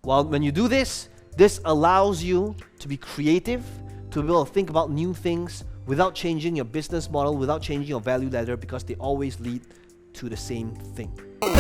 Well, when you do this, this allows you to be creative, to be able to think about new things without changing your business model, without changing your value ladder, because they always lead to the same thing.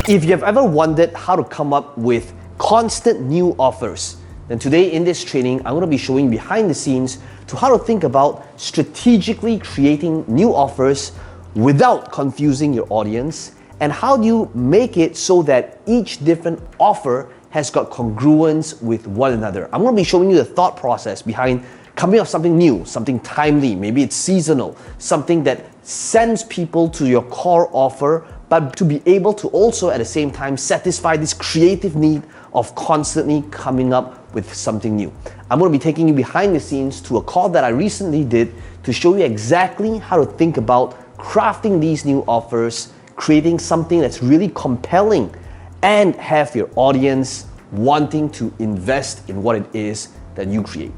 If you have ever wondered how to come up with constant new offers, then today in this training, I'm going to be showing behind the scenes to how to think about strategically creating new offers without confusing your audience, and how do you make it so that each different offer has got congruence with one another. I'm going to be showing you the thought process behind coming up with something new, something timely, maybe it's seasonal, something that sends people to your core offer, but to be able to also at the same time satisfy this creative need of constantly coming up with something new. I'm going to be taking you behind the scenes to a call that I recently did to show you exactly how to think about crafting these new offers, creating something that's really compelling, and have your audience wanting to invest in what it is that you create.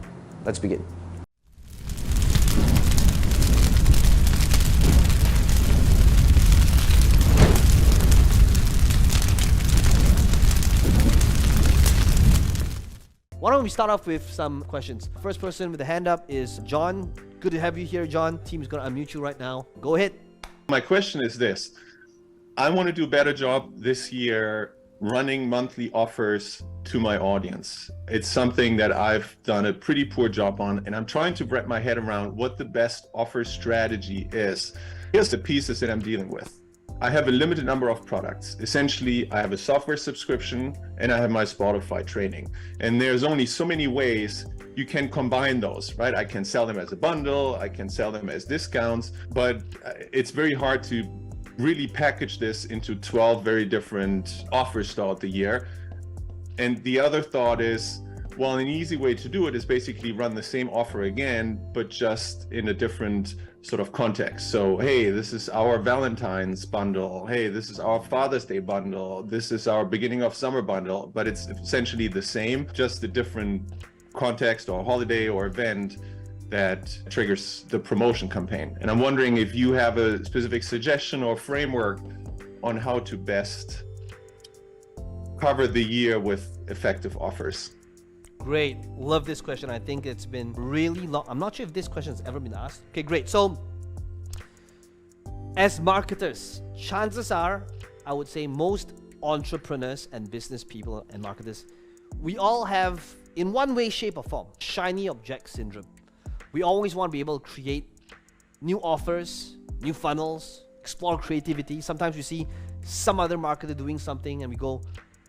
Let's begin. Why don't we start off with some questions? First person with the hand up is John. Good to have you here, John. Team is going to unmute you right now. Go ahead. My question is this. I want to do a better job this year running monthly offers to my audience. It's something that I've done a pretty poor job on, and I'm trying to wrap my head around what the best offer strategy is. Here's the pieces that I'm dealing with. I have a limited number of products. Essentially, I have a software subscription and I have my Spotify training. And there's only so many ways you can combine those, right? I can sell them as a bundle, I can sell them as discounts, but it's very hard to really package this into 12 very different offers throughout the year. And the other thought is, well, an easy way to do it is basically run the same offer again, but just in a different sort of context. So, hey, this is our Valentine's bundle. Hey, this is our Father's Day bundle. This is our beginning of summer bundle, but it's essentially the same, just a different context or holiday or event that triggers the promotion campaign. And I'm wondering if you have a specific suggestion or framework on how to best cover the year with effective offers. Great. Love this question. I think it's been really long. I'm not sure if this question has ever been asked. Okay, great. So, as marketers, chances are, I would say most entrepreneurs and business people and marketers, we all have, in one way, shape, or form, shiny object syndrome. We always want to be able to create new offers, new funnels, explore creativity. Sometimes we see some other marketer doing something and we go,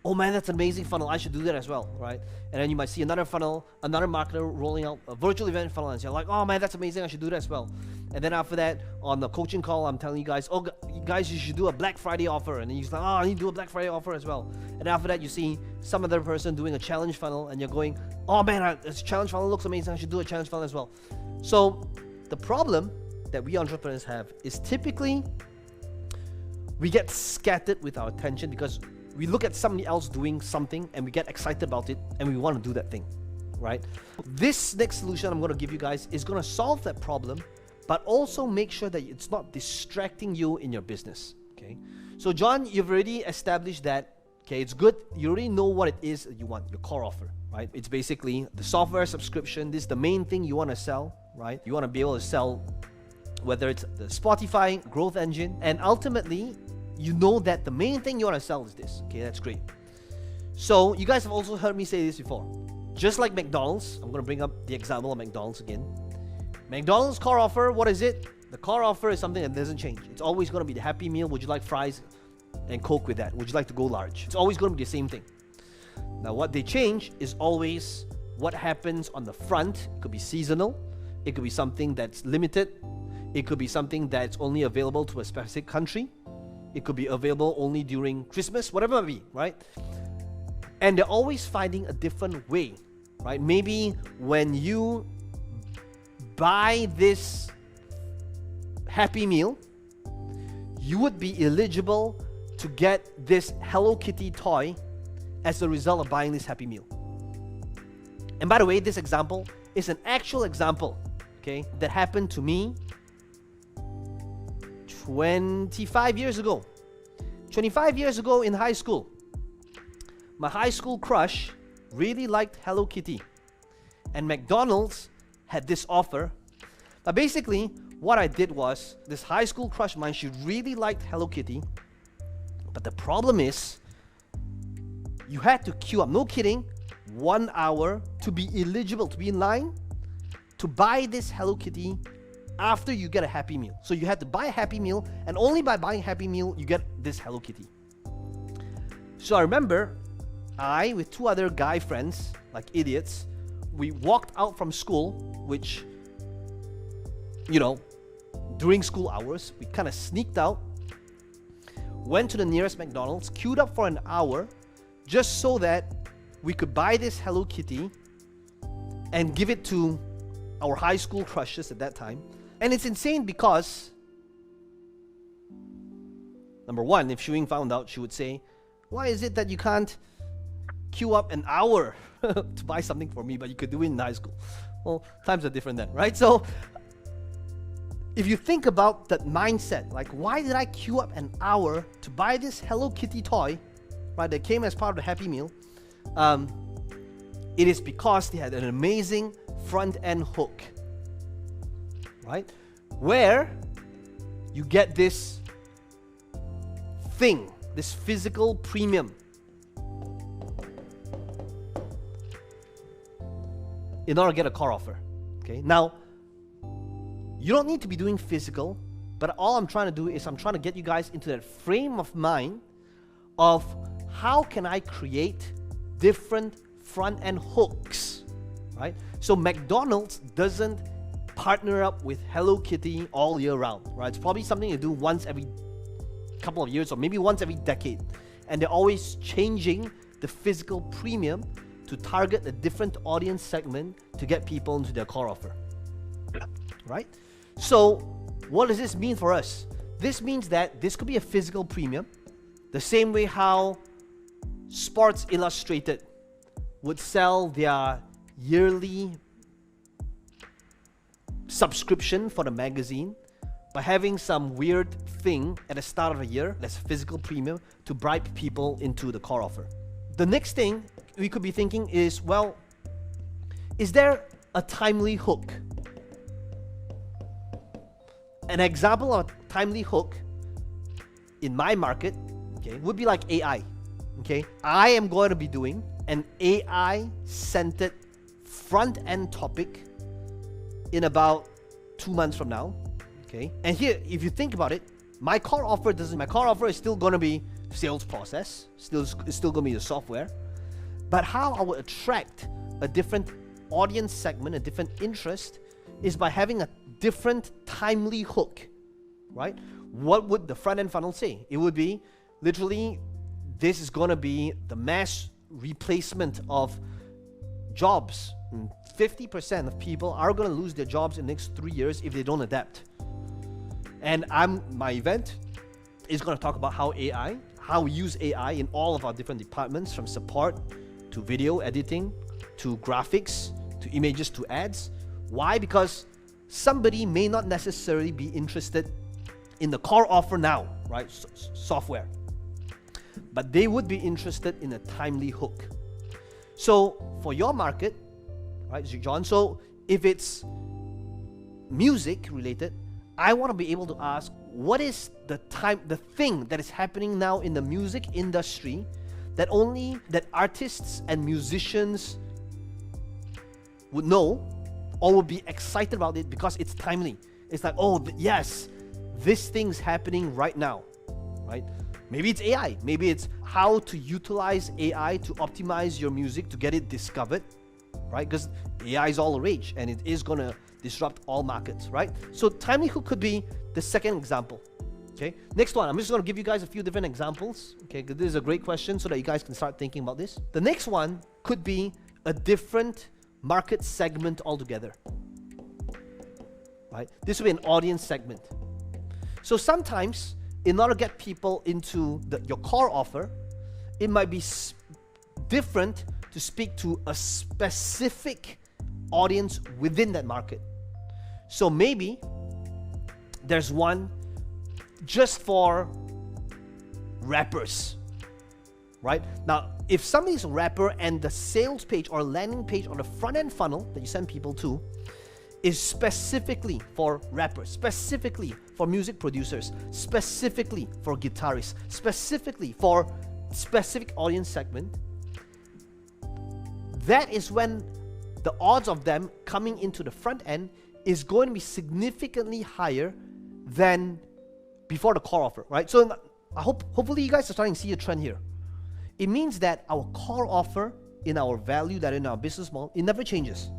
oh man, that's an amazing funnel, I should do that as well, right? And then you might see another funnel, another marketer rolling out a virtual event funnel, and you're like, oh man, that's amazing, I should do that as well. And then after that, on the coaching call, I'm telling you guys, oh guys, you should do a Black Friday offer. And then you're like, oh, I need to do a Black Friday offer as well. And after that, you see some other person doing a challenge funnel, and you're going, oh man, this challenge funnel looks amazing, I should do a challenge funnel as well. So the problem that we entrepreneurs have is typically we get scattered with our attention because we look at somebody else doing something and we get excited about it and we want to do that thing, right? This next solution I'm going to give you guys is going to solve that problem, but also make sure that it's not distracting you in your business, okay? So John, you've already established that, okay, it's good. You already know what it is that you want, your core offer, right? It's basically the software subscription. This is the main thing you want to sell, right? You want to be able to sell whether it's the Spotify growth engine, and ultimately, you know that the main thing you want to sell is this. Okay, that's great. So you guys have also heard me say this before. Just like McDonald's, I'm going to bring up the example of McDonald's again. McDonald's core offer, what is it? The core offer is something that doesn't change. It's always going to be the Happy Meal. Would you like fries and Coke with that? Would you like to go large? It's always going to be the same thing. Now what they change is always what happens on the front. It could be seasonal. It could be something that's limited. It could be something that's only available to a specific country. It could be available only during Christmas, whatever it may be, right? And they're always finding a different way, right? Maybe when you buy this Happy Meal, you would be eligible to get this Hello Kitty toy as a result of buying this Happy Meal. And by the way, this example is an actual example, okay, that happened to me 25 years ago. 25 years ago in high school, my high school crush really liked Hello Kitty, and McDonald's had this offer. But basically, what I did was, this high school crush of mine, she really liked Hello Kitty, but the problem is, you had to queue up, no kidding, 1 hour to be eligible, to be in line to buy this Hello Kitty after you get a Happy Meal. So you had to buy a Happy Meal, and only by buying Happy Meal, you get this Hello Kitty. So I remember, I, with 2 other guy friends, like idiots, we walked out from school, which, you know, during school hours, we kind of sneaked out, went to the nearest McDonald's, queued up for an hour, just so that we could buy this Hello Kitty and give it to our high school crushes at that time. And it's insane because, number one, if Shuing found out, she would say, why is it that you can't queue up an hour to buy something for me, but you could do it in high school? Well, times are different then, right? So if you think about that mindset, like, why did I queue up an hour to buy this Hello Kitty toy, right, that came as part of the Happy Meal? It is because they had an amazing front-end hook, right, where you get this thing, this physical premium, in order to get a car offer. Okay, now you don't need to be doing physical, but all I'm trying to do is I'm trying to get you guys into that frame of mind of how can I create different front-end hooks, right? So McDonald's doesn't partner up with Hello Kitty all year round, right? It's probably something you do once every couple of years, or maybe once every decade, and they're always changing the physical premium to target a different audience segment to get people into their car offer, right? So what does this mean for us? This means that this could be a physical premium, the same way how Sports Illustrated would sell their yearly subscription for the magazine by having some weird thing at the start of the year that's physical premium to bribe people into the car offer. The next thing we could be thinking is, well, is there a timely hook? An example of a timely hook in my market, okay, would be like AI. Okay, I am going to be doing an AI-centered front-end topic in about 2 months from now. Okay, and here, if you think about it, my car offer is still going to be sales process, it's still going to be the software, but how I would attract a different audience segment, a different interest, is by having a different timely hook, right? What would the front-end funnel say? It would be literally, this is going to be the mass replacement of jobs. 50% of people are going to lose their jobs in the next 3 years if they don't adapt. And my event is going to talk about how we use AI in all of our different departments, from support to video editing to graphics to images to ads. Why? Because somebody may not necessarily be interested in the core offer now, right? Software. But they would be interested in a timely hook. So for your market, right, John, so if it's music related, I want to be able to ask, what is the thing that is happening now in the music industry that artists and musicians would know or would be excited about it because it's timely. It's like, oh, yes, this thing's happening right now, right? Maybe it's AI. Maybe it's how to utilize AI to optimize your music to get it discovered, right? Because AI is all the rage and it is going to disrupt all markets, right? So timely hook could be the second example. Okay, next one, I'm just going to give you guys a few different examples. Okay, this is a great question so that you guys can start thinking about this. The next one could be a different market segment altogether, right? This will be an audience segment. So sometimes, in order to get people into your core offer, it might be different to speak to a specific audience within that market. So maybe there's one just for rappers, right? Now, if somebody's a rapper and the sales page or landing page or the front end funnel that you send people to is specifically for rappers, specifically for music producers, specifically for guitarists, specifically for specific audience segment, that is when the odds of them coming into the front end is going to be significantly higher than before the core offer, right? So hopefully you guys are starting to see a trend here. It means that our core offer in our value, that in our business model, it never changes.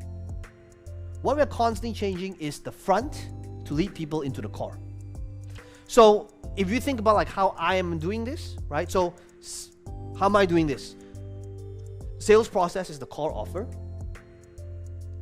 What we're constantly changing is the front to lead people into the core. So if you think about like how I am doing this, right? So how am I doing this? Sales process is the core offer.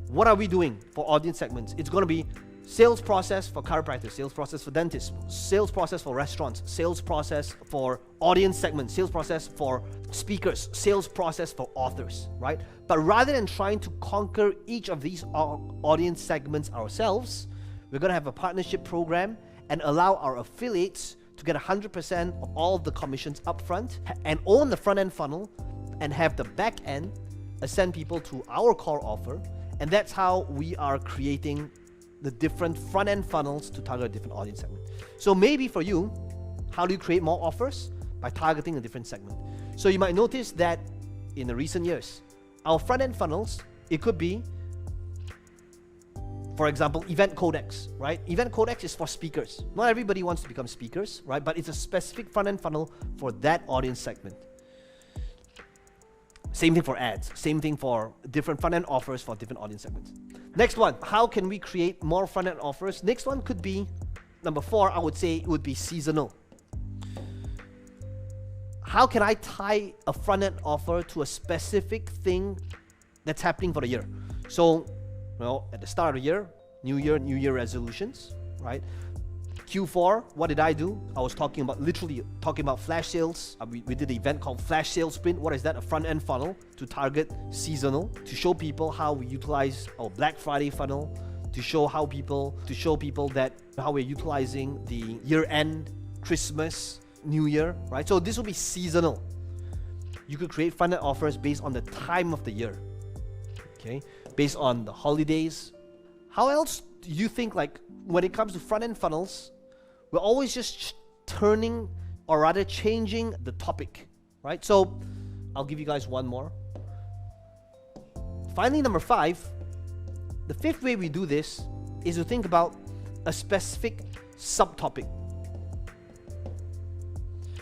What are we doing for audience segments? It's going to be sales process for chiropractors, sales process for dentists, sales process for restaurants, sales process for audience segments, sales process for speakers, sales process for authors, right? But rather than trying to conquer each of these audience segments ourselves, we're going to have a partnership program and allow our affiliates to get 100% of all of the commissions up front and own the front end funnel and have the back end send people to our core offer. And that's how we are creating the different front end funnels to target a different audience segment. So maybe for you, how do you create more offers? By targeting a different segment. So you might notice that in the recent years, our front end funnels, it could be, for example, event codex, right? Event codex is for speakers. Not everybody wants to become speakers, right? But it's a specific front end funnel for that audience segment. Same thing for ads, same thing for different front-end offers for different audience segments. Next one, how can we create more front-end offers? Next one could be, number 4, I would say it would be seasonal. How can I tie a front-end offer to a specific thing that's happening for the year? So, well, at the start of the year, New Year resolutions, right? Q4, what did I do? I was literally talking about flash sales. We did an event called Flash Sales Sprint. What is that? A front-end funnel to target seasonal, to show people how we utilize our Black Friday funnel, to show people that how we're utilizing the year-end, Christmas, New Year, right? So this will be seasonal. You could create front-end offers based on the time of the year, okay? Based on the holidays. How else do you think, like, when it comes to front-end funnels, we're always just turning, or rather changing the topic, right? So I'll give you guys one more. Finally, number 5, the 5th way we do this is to think about a specific subtopic.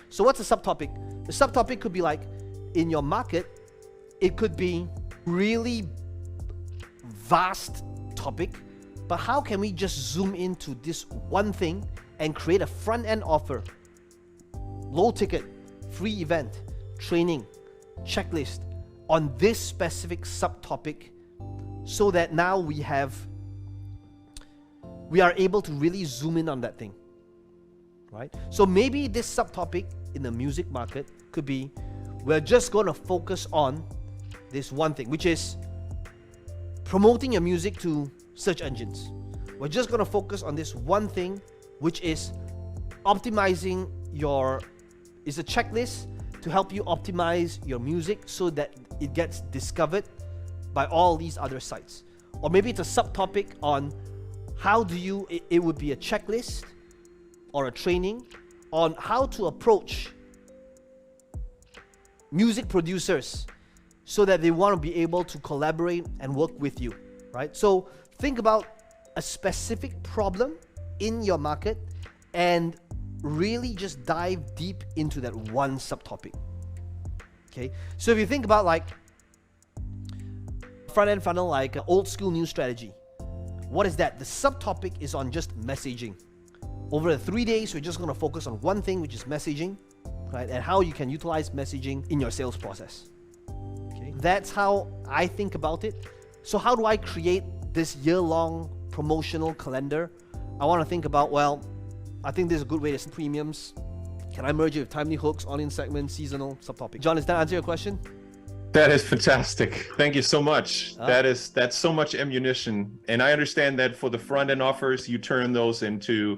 So what's a subtopic? The subtopic could be like, in your market, it could be really vast topic, but how can we just zoom into this one thing and create a front-end offer, low ticket, free event, training, checklist on this specific subtopic, so that now we are able to really zoom in on that thing, right? So maybe this subtopic in the music market could be, we're just going to focus on this one thing, which is promoting your music to search engines. We're just going to focus on this one thing, which is optimizing it's a checklist to help you optimize your music so that it gets discovered by all these other sites. Or maybe it's a subtopic on it would be a checklist or a training on how to approach music producers so that they want to be able to collaborate and work with you, right? So think about a specific problem in your market and really just dive deep into that one subtopic. Okay, so if you think about like front-end funnel, like an old school news strategy, what is that? The subtopic is on just messaging. Over the 3 days, we're just going to focus on one thing, which is messaging, right? And how you can utilize messaging in your sales process. Okay, that's how I think about it. So how do I create this year-long promotional calendar? I want to think about, well, I think this is a good way to set premiums. Can I merge it with timely hooks, audience segment, seasonal, subtopic? John, does that answer your question? That is fantastic. Thank you so much. That's so much ammunition. And I understand that for the front end offers, you turn those into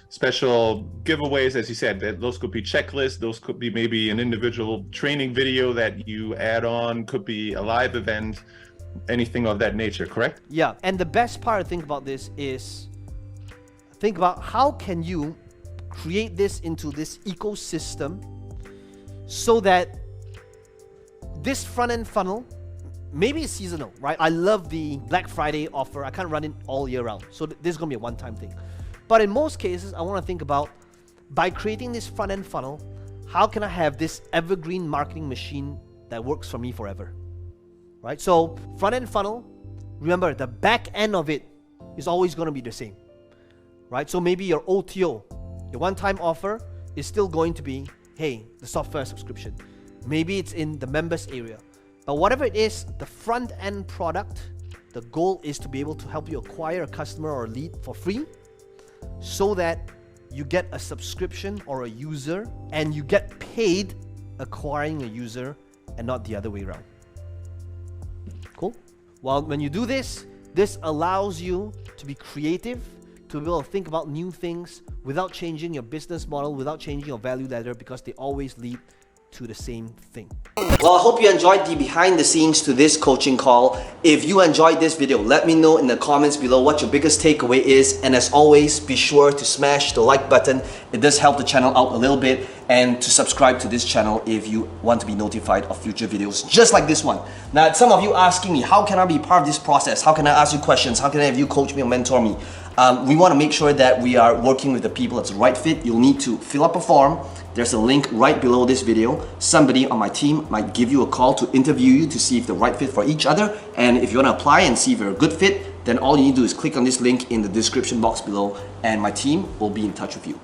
special giveaways, as you said. Those could be checklists, those could be maybe an individual training video that you add on, could be a live event, anything of that nature, correct? Yeah, and the best part to think about this is, think about how can you create this into this ecosystem so that this front-end funnel, maybe it's seasonal, right? I love the Black Friday offer. I can't run it all year round. So this is going to be a one-time thing. But in most cases, I want to think about, by creating this front-end funnel, how can I have this evergreen marketing machine that works for me forever, right? So front-end funnel, remember the back end of it is always going to be the same, right? So maybe your OTO, your one-time offer is still going to be, hey, the software subscription. Maybe it's in the members area. But whatever it is, the front-end product, the goal is to be able to help you acquire a customer or a lead for free so that you get a subscription or a user and you get paid acquiring a user and not the other way around. Cool? Well, when you do this, this allows you to be creative, to be able to think about new things without changing your business model, without changing your value ladder, because they always lead to the same thing. Well, I hope you enjoyed the behind the scenes to this coaching call. If you enjoyed this video, let me know in the comments below what your biggest takeaway is. And as always, be sure to smash the like button. It does help the channel out a little bit. And to subscribe to this channel if you want to be notified of future videos just like this one. Now, some of you asking me, how can I be part of this process? How can I ask you questions? How can I have you coach me or mentor me? We want to make sure that we are working with the people that's the right fit. You'll need to fill up a form. There's a link right below this video. Somebody on my team might give you a call to interview you to see if they're right fit for each other. And if you want to apply and see if you're a good fit, then all you need to do is click on this link in the description box below and my team will be in touch with you.